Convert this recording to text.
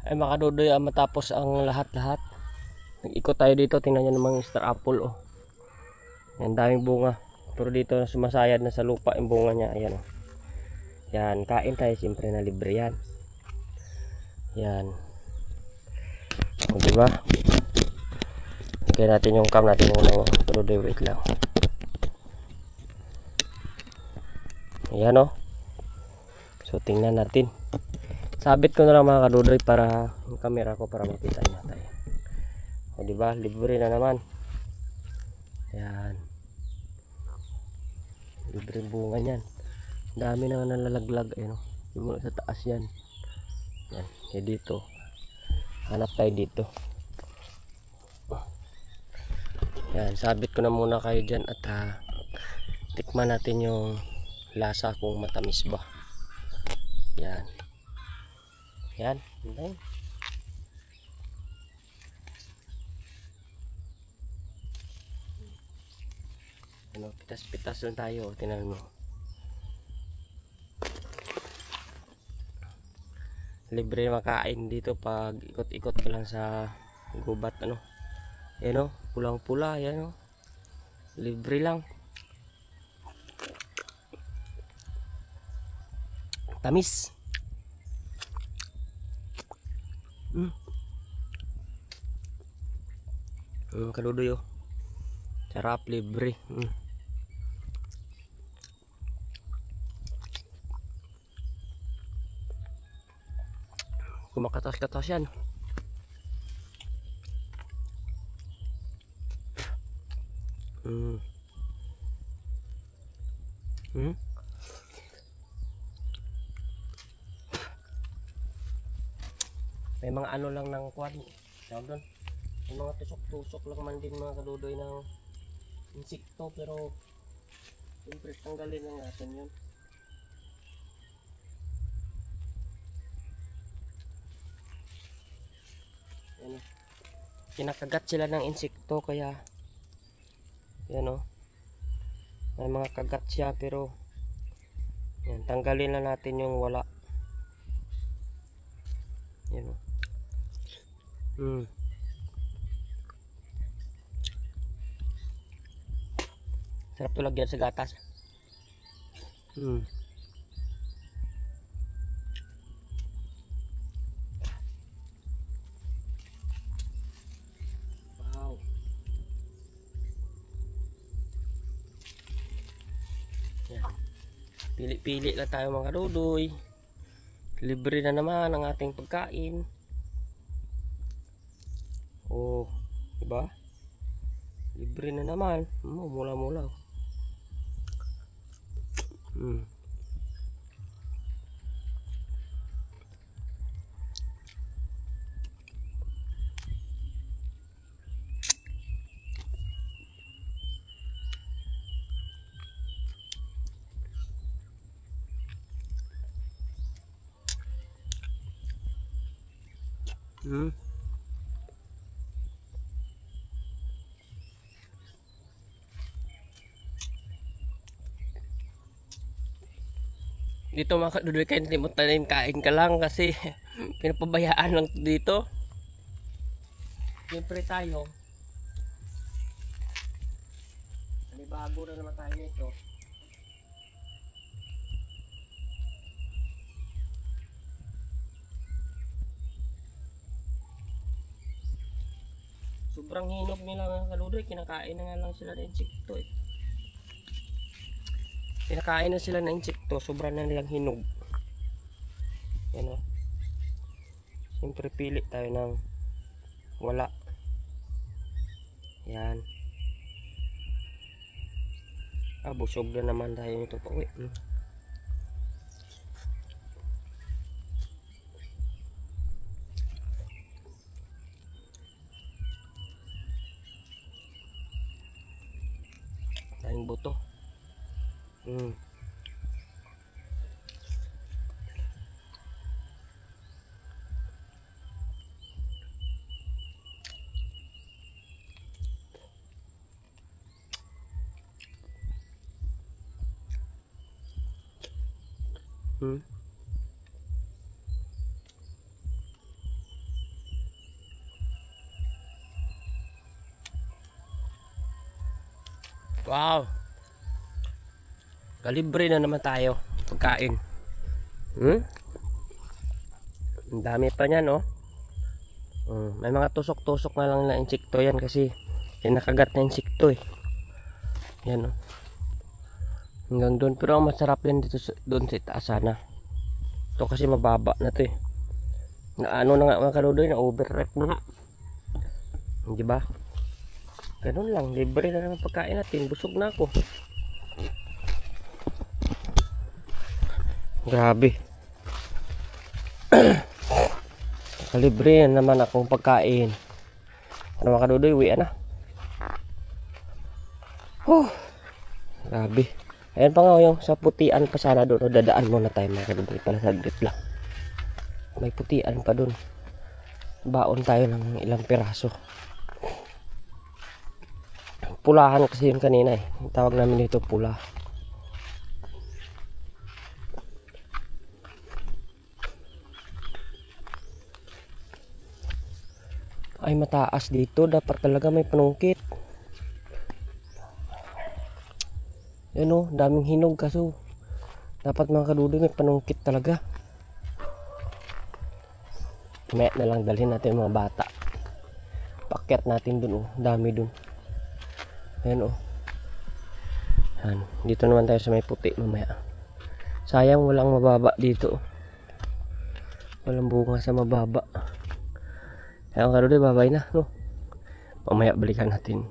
Ay mga kadudoy, matapos ang lahat-lahat, nag-ikot tayo dito. Tingnan nyo namang star apple, oh. Yan, daming bunga. Pero dito sumasayad na sa lupa yung bunga niya. Ayan, oh. Yan, kain tayo siyempre na libre yan. Yan. O, diba? Lagyan natin yung cam natin muna, oh. Kadudoy, wait lang. Ayan, oh. So tingnan natin. Sabit ko na lang mga kadudoy para yung camera ko para makita niyo tayo. O diba, libre na naman. Ayan. Libre bunga niyan. Dami na nalalaglag, ayun, oh. Sa taas yan. Yan, eh dito. Hanap tayo dito. Yan, sabit ko na muna kayo dyan at tikman natin yung lasa kung matamis ba. Yan. Yan. Yan. Ano, pitas-pitas lang tayo. Tingnan mo. Libre makain dito pag ikot-ikot ka lang sa gubat, ano. Yan, o, pulang-pula. Yan, o. Libre lang. Tamis. Kadudoy, oh. Sarap, libre. Kumakatas-katas yan. May mga ano lang ng kwan. Tawag doon. May mga tusok-tusok lang man din mga kadudoy ng insekto, pero siyempre tanggalin lang natin yun. Yan. Kinakagat sila ng insekto kaya yan, o. May mga kagat siya pero yan, tanggalin lang natin yung wala. Yan, o. Sarap to lagyan sa gatas. Wow. Yan. Pili-pili lang tayo mga kadudoy. Libre na naman ang ating pagkain. Oh, diba? Libre na naman. Mula-mula. Dito mga kadudoy, kayo hindi mo tanim, kain ka lang kasi pinapabayaan lang dito. Siyempre tayo, bago na naman tayo nito. Sobrang hinog nila mga kadudoy, kinakain na nga lang sila ng insekto, eh. Kinakain na sila ng insekto, sobrang na nilang hinog. Yan, o. Siyempre pili tayo ng wala. Yan. Busog na naman tayo nito pa uwi. Tayong buto. Wow. Kalibre na naman tayo. Pagkain. Ang dami pa niyan, oh. May mga tusok-tusok na lang na insekto yan kasi kinakagat na insekto eh. Yan, oh. Hanggang doon. Pero ang masarap yan dito doon sa itaas sana. Ito kasi mababa na to eh. Na ano na nga mga kaludoy, na overrep na nga. Di ba? Ganun lang, libre na naman pagkain natin. Busog na ako. Grabe. Libre na naman akong pagkain. Ano mga kadudoy, uwi na. Grabe. Ayan pa nga yung sa putian pa sana doon. Dadaan muna tayo mga kadudoy. Para saglit lang. May putian pa doon. Baon tayo ng ilang piraso. Pulahan kasi yun kanina eh. Tawag namin dito pula. Ay mataas dito. Dapat talaga may panungkit. Yan o. Daming hinog kaso. Dapat mga kadudoy may panungkit talaga. May na lang dalhin natin mga bata. Pakyat natin dun o. Dami dun. Ayan o. Yan. Dito naman tayo sa may puti mamaya. Sayang walang mababa dito. Walang bunga sa mababa. Kaya karoon babay na, no? Mamaya balikan natin.